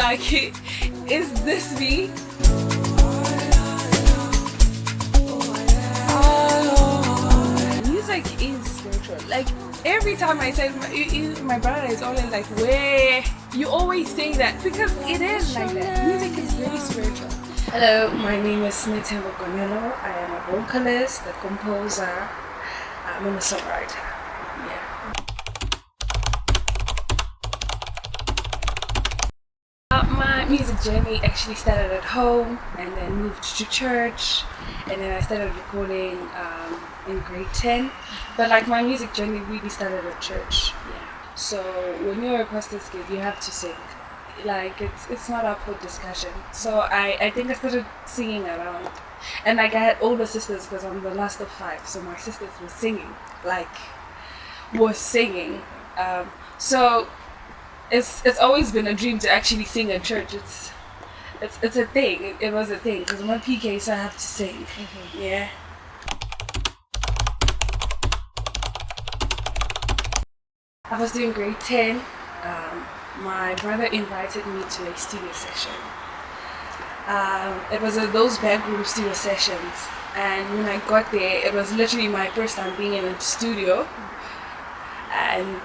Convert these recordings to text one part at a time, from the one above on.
like, is this me? Music is spiritual. Like, every time I say my brother is always like, where? You always say that because it is like that. Music is very spiritual. Hello, my name is Cnethemba Gonelo. I am a vocalist, a composer, and a songwriter. Yeah. My music journey actually started at home and then moved to church, and then I started recording in grade 10. But like my music journey really started at church. Yeah. So when you're a pastor's kid, you have to sing. Like it's not up for discussion. So I think I started singing around, and like I had older sisters because I'm the last of 5. So my sisters were singing, so it's always been a dream to actually sing at church. It's a thing. It was a thing because I'm a PK, so I have to sing. Mm-hmm. Yeah. I was doing grade 10. My brother invited me to a studio session. It was those backroom studio sessions, and when I got there, it was literally my first time being in a studio. And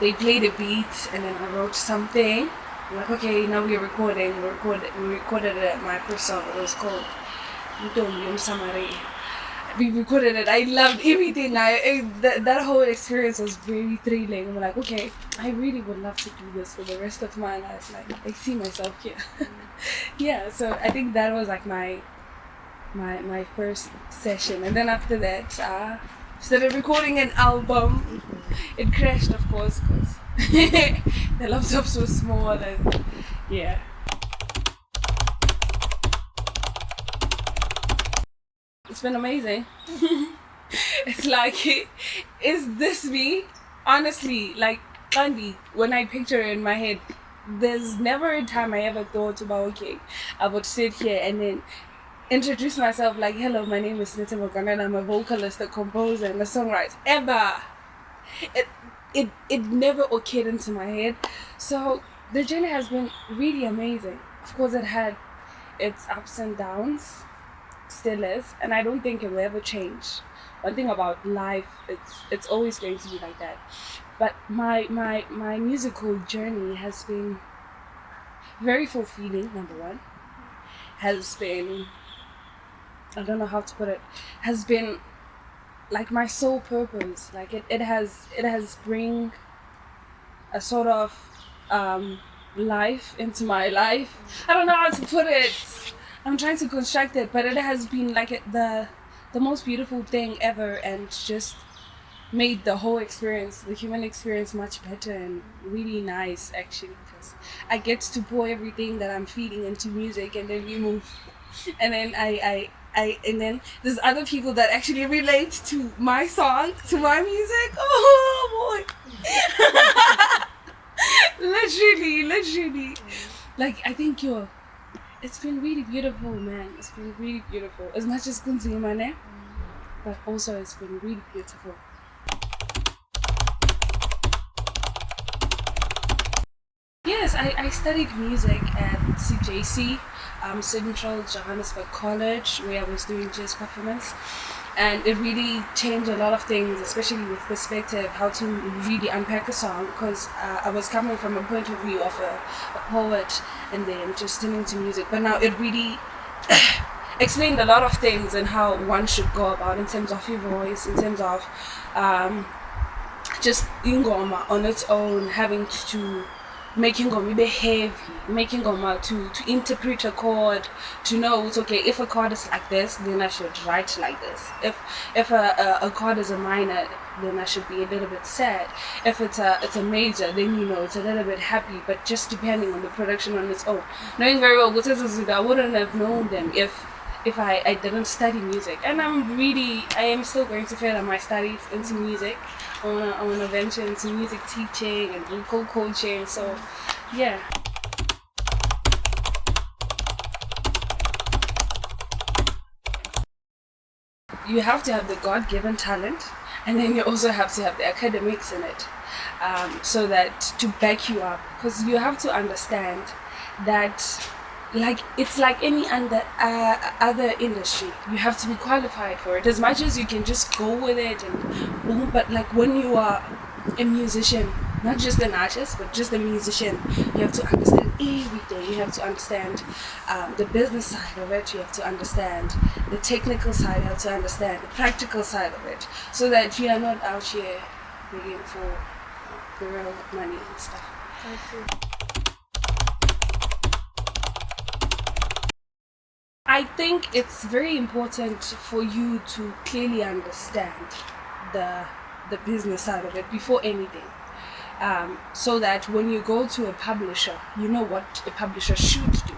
they played a beat, and then I wrote something. I'm like, okay, now we're recording. We recorded it. My first song. It was called Ntombi Samari. We recorded it. I loved everything. That whole experience was very thrilling. I'm like, okay, I really would love to do this for the rest of my life. Like, I see myself here. Yeah. So I think that was like my first session, and then after that, started recording an album. It crashed, of course, because the laptops were small, and yeah. It's been amazing. It's like, is this me? Honestly, like, Gandhi, when I picture it in my head, there's never a time I ever thought about, okay, I would sit here and then introduce myself like, hello, my name is Cnethemba Gonelo. I'm a vocalist, a composer, and a songwriter. Ever. It never occurred into my head. So the journey has been really amazing. Of course, it had its ups and downs. Still is, and I don't think it will ever change. One thing about life, it's always going to be like that. But my musical journey has been very fulfilling. Number one, has been, I don't know how to put it, has been like my sole purpose. Like it has bring a sort of life into my life. I don't know how to put it. I'm trying to construct it, but it has been like the most beautiful thing ever, and just made the whole experience, the human experience, much better and really nice actually, because I get to pour everything that I'm feeling into music, and then we move, and then and then there's other people that actually relate to my song, to my music. Oh boy. literally like I think it's been really beautiful, man. It's been really beautiful. As much as kunzimane, but also it's been really beautiful. Yes, I studied music at CJC, Central Johannesburg College, where I was doing jazz performance. And it really changed a lot of things, especially with perspective, how to really unpack a song, because I was coming from a point of view of a poet and then just listening to music. But now it really explained a lot of things and how one should go about in terms of your voice, in terms of just ingoma on its own, having to making ngoma be heavy, making ngoma to interpret a chord, to know it's okay, if a chord is like this, then I should write like this. If a chord is a minor, then I should be a little bit sad. If it's a major, then you know it's a little bit happy, but just depending on the production on its own. Knowing very well, I wouldn't have known them if I didn't study music. And I am still going to further my studies into music. I want to venture into music teaching and vocal coaching. So, yeah. You have to have the God-given talent, and then you also have to have the academics in it. so that to back you up, because you have to understand that like it's like any other industry, you have to be qualified for it. As much as you can just go with it and boom, but like when you are a musician, not just an artist but just a musician, you have to understand everything. You have to understand the business side of it, you have to understand the technical side, you have to understand the practical side of it, so that you are not out here begging for the real money and stuff. I think it's very important for you to clearly understand the business side of it before anything, so that when you go to a publisher, you know what a publisher should do.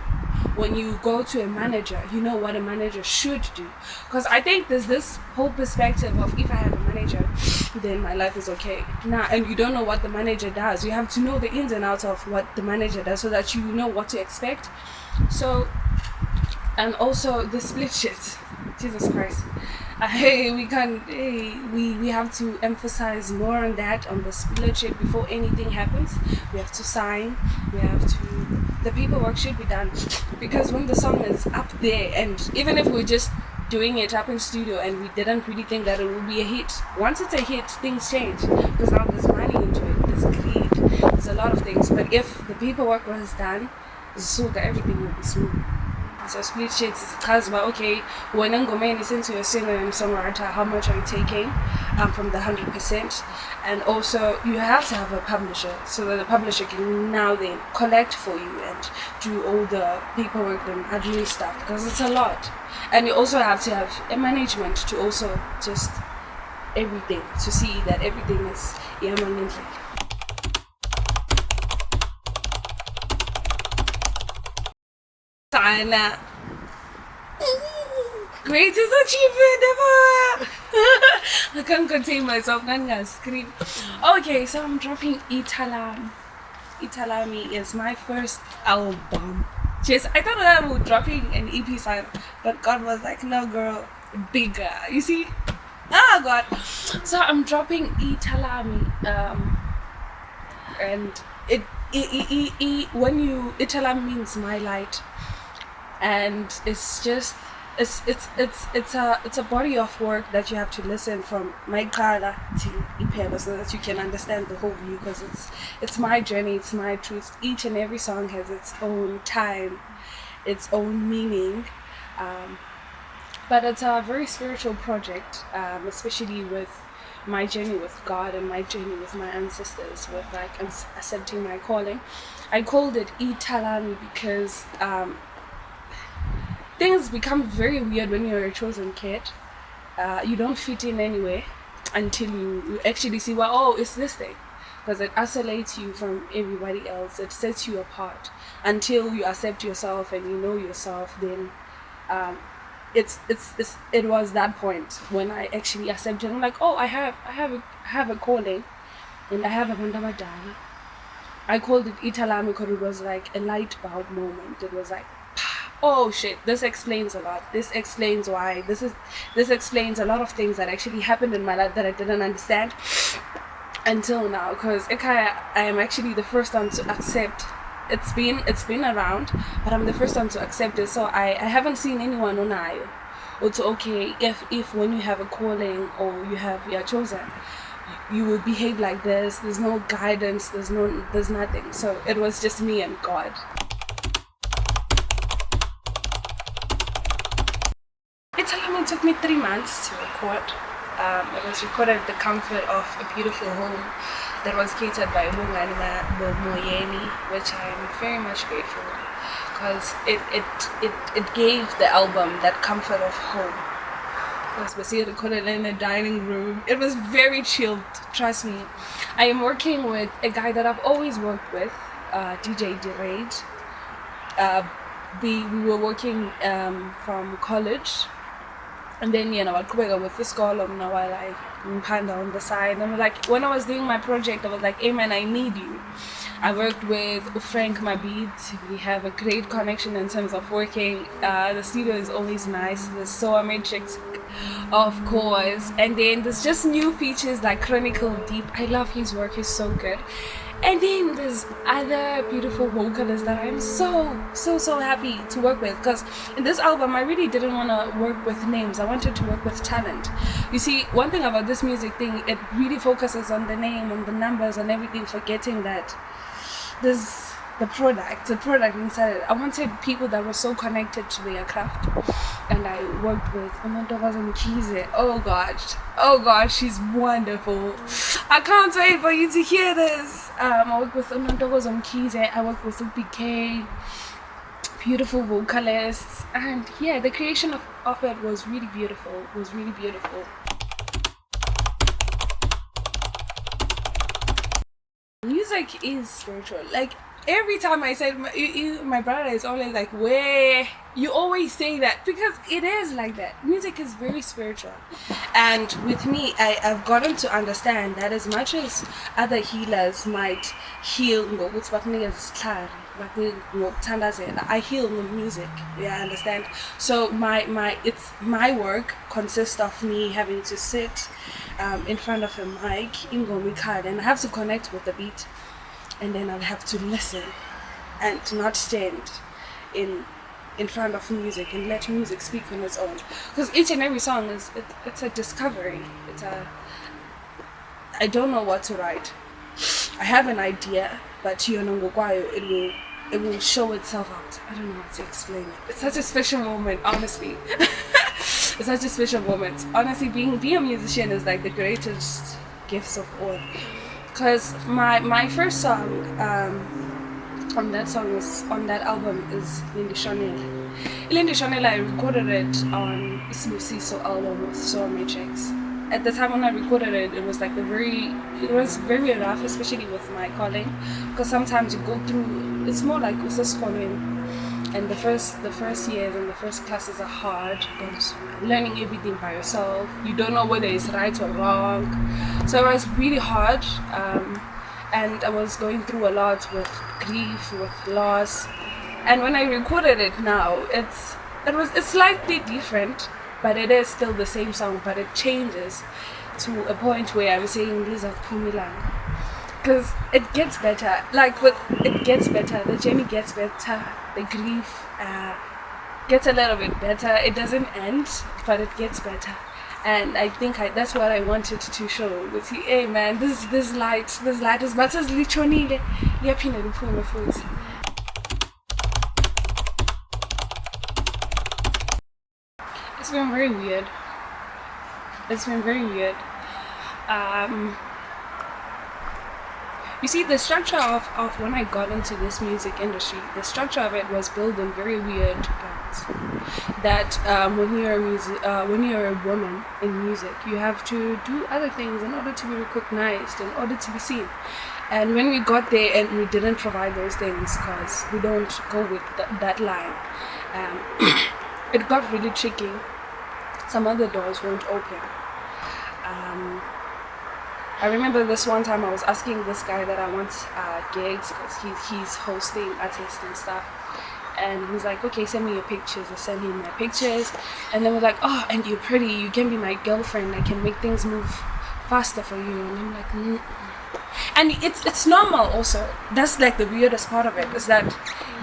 When you go to a manager, you know what a manager should do. Because I think there's this whole perspective of, if I have a manager, then my life is okay. Nah, and you don't know what the manager does. You have to know the ins and outs of what the manager does, so that you know what to expect. So, and also the split shit. Jesus Christ. We have to emphasize more on that, on the split shit before anything happens. We have to sign, the paperwork should be done, because when the song is up there, and even if we're just doing it up in studio and we didn't really think that it would be a hit, once it's a hit, things change, because now there's money into it, there's greed, there's a lot of things. But if the paperwork was done, everything would be smooth. So split shit is because, well, okay, when Ngomeni, since you're a singer and songwriter, how much are you taking from the 100%? And also you have to have a publisher, so that the publisher can now then collect for you and do all the paperwork and admin stuff, because it's a lot. And you also have to have a management to also just everything, to see that everything is managed. Sana. Greatest achievement ever! I can't contain myself, I'm gonna scream. Okay, so I'm dropping Italam. Italami is my first album. Just, I thought that I was dropping an EP side, but God was like, no girl, bigger. You see? Oh God. So I'm dropping Italami. And Italam means my light. And it's just it's a body of work that you have to listen from my color to Ipela, so that you can understand the whole view, because it's my journey, it's my truth. Each and every song has its own time, its own meaning, but it's a very spiritual project, especially with my journey with God and my journey with my ancestors, with like accepting my calling. I called it Italami because things become very weird when you're a chosen kid. You don't fit in anywhere until you actually see, well, oh, it's this thing. Because it isolates you from everybody else. It sets you apart. Until you accept yourself and you know yourself, then it was that point when I actually accepted. I'm like, oh, I have a calling, and I have a Mandamadana. I called it Italami because it was like a light bulb moment. It was like, oh shit, this explains a lot. This explains why. This explains a lot of things that actually happened in my life that I didn't understand until now. Because I am actually the first one to accept. It's been around, but I'm the first one to accept it. So I haven't seen anyone on I. It's okay if when you have a calling or you're chosen, you will behave like this. There's no guidance. There's nothing. So it was just me and God. It took me 3 months to record. It was recorded at the comfort of a beautiful home that was catered by Bunganima Moyeni, which I am very much grateful, because it gave the album that comfort of home. Because we recorded in a dining room. It was very chilled, trust me. I am working with a guy that I've always worked with, DJ Derade. We were working from college. And then, I'd go with this column while I panda on the side. And like, when I was doing my project, I was like, hey man, I need you. I worked with Frank Mabid. We have a great connection in terms of working. The studio is always nice. The SOA Matrix Of course. And then there's just new features like Chronicle Deep. I love his work, he's so good. And then there's other beautiful vocalists that I'm so happy to work with, because in this album I really didn't want to work with names. I wanted to work with talent. You see, one thing about this music thing, it really focuses on the name, on the numbers, and everything, forgetting that there's the product inside it. I wanted people that were so connected to their craft. And I worked with Mokima. Oh gosh, she's wonderful. I can't wait for you to hear this. I worked with Mokima. I worked with UPK. Beautiful vocalists, and yeah, the creation of it was really beautiful. Music is spiritual. Like, every time I said, my brother is always like, where you always say that, because it is like that. Music is very spiritual, and with me, I've gotten to understand that as much as other healers might heal, I heal with music. Yeah, I understand. So my work consists of me having to sit in front of a mic in Gomikad, and I have to connect with the beat, and then I'll have to listen and not stand in front of music and let music speak on its own, because each and every song it's a discovery. I don't know what to write. I have an idea, but it will show itself out. I don't know how to explain it. It's such a special moment, honestly. It's such a special moment. Honestly, being a musician is like the greatest gifts of all. Because my first song on that album is Lindy Chanel. Lindy Chanel, I recorded it on Isibusiso album with Soul Matrix. At the time when I recorded it, it was very rough, especially with my calling, because sometimes you go through, it's more like calling, and the first years and the first classes are hard, because learning everything by yourself, you don't know whether it's right or wrong, so it was really hard, and I was going through a lot with grief, with loss, and when I recorded it now, it's slightly different. But it is still the same song, but it changes to a point where I'm saying Liza Pumilang. Because it gets better. It gets better. The journey gets better. The grief gets a little bit better. It doesn't end, but it gets better. And I think that's what I wanted to show. With hey man, this light is but as literally futhi. It's been very weird. You see, the structure of when I got into this music industry, the structure of it was built in very weird grounds. That when you're a woman in music, you have to do other things in order to be recognized, in order to be seen. And when we got there and we didn't provide those things because we don't go with that line, it got really tricky. Some other doors won't open. I remember this one time I was asking this guy that I want gigs because he's hosting artists and stuff. And he was like, okay, send me your pictures. I sent him my pictures. And then we're like, oh, and you're pretty. You can be my girlfriend. I can make things move faster for you. And I'm like, And it's normal also. That's like the weirdest part of it, is that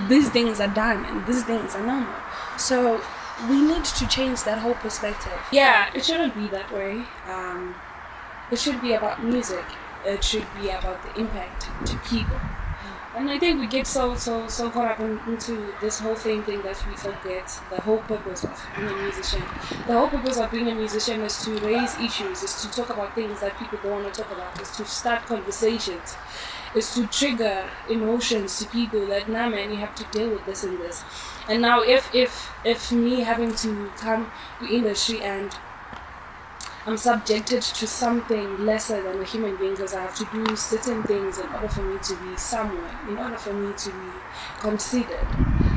these things are done and these things are normal. So we need to change that whole perspective. Yeah, it shouldn't be that way. It should be about music. It should be about the impact to people. And I think we get so caught up into this whole thing that we forget the whole purpose of being a musician. The whole purpose of being a musician is to raise issues, is to talk about things that people don't want to talk about, is to start conversations, is to trigger emotions to people that, nah man, you have to deal with this and this. And now if me having to come to industry and I'm subjected to something lesser than a human being because I have to do certain things in order for me to be somewhere, in order for me to be considered.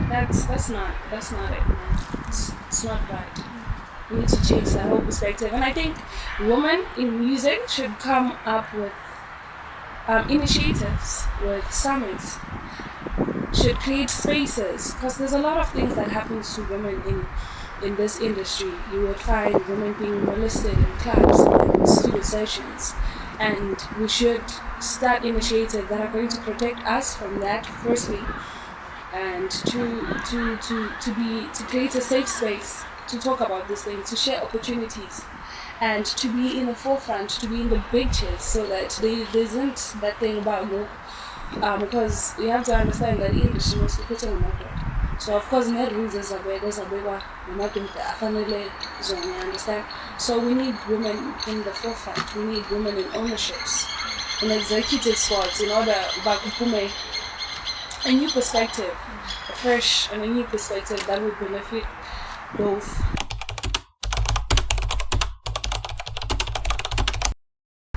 That's not it, man. It's not right. We need to change that whole perspective. And I think women in music should come up with initiatives, with summits, should create spaces, because there's a lot of things that happens to women in this industry, you would find women being molested in clubs and studio sessions. And we should start initiatives that are going to protect us from that, firstly, and to create a safe space to talk about these things, to share opportunities, and to be in the forefront, to be in the big chairs, so that there isn't that thing about no, because you have to understand that the industry was put on market. So of course, net rules is a big zone, you understand? So we need women in the forefront. We need women in ownerships, in executive spots, in order to a new perspective, a fresh and a new perspective that would benefit both.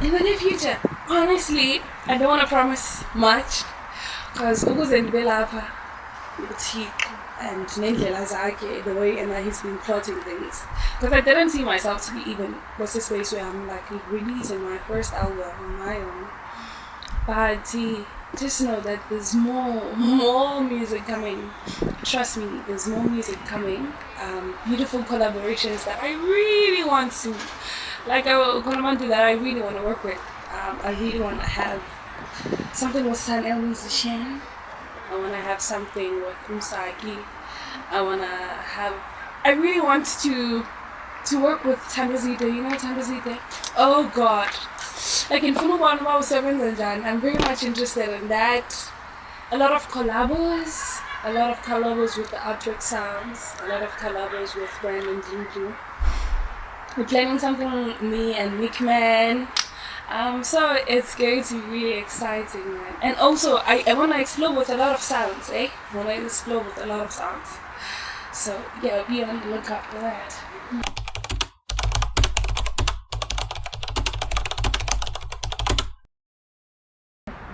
In the near future, honestly, I don't want to promise much, because Belapa and Nendlela Zake, the way and he's been plotting things. Because I didn't see myself to be even what's the space where I'm like releasing my first album on my own. But just know that there's more music coming. Trust me, there's more music coming. Beautiful collaborations that I really want to, like that I really want to work with. I really want to have something with San El Musician. I want to have something with Usagi. I really want to work with Tambazite. You know Tambazite? Oh God. Like in Funuban 7 and Jan, I'm very much interested in that. A lot of collabos with the Object Sounds, a lot of collabos with Brandon Jinju. We're planning something, me and Mokima. So it's going to be really exciting, man. And also, I want to explore with a lot of sounds, I want to explore with a lot of sounds. So yeah, be on the lookout for that.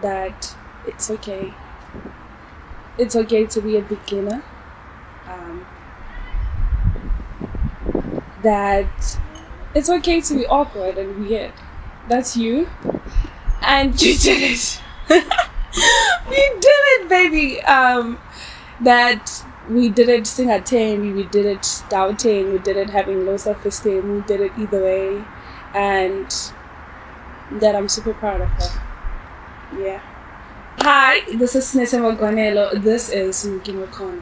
That it's okay. It's okay to be a beginner. That it's okay to be awkward and weird. That's you. And you did it. We did it, baby. That we did it sing at 10, we did it doubting, we did it having low self-esteem, we did it either way. And that I'm super proud of her. Yeah. Hi, this is Cnethemba Gonelo. This is Kona.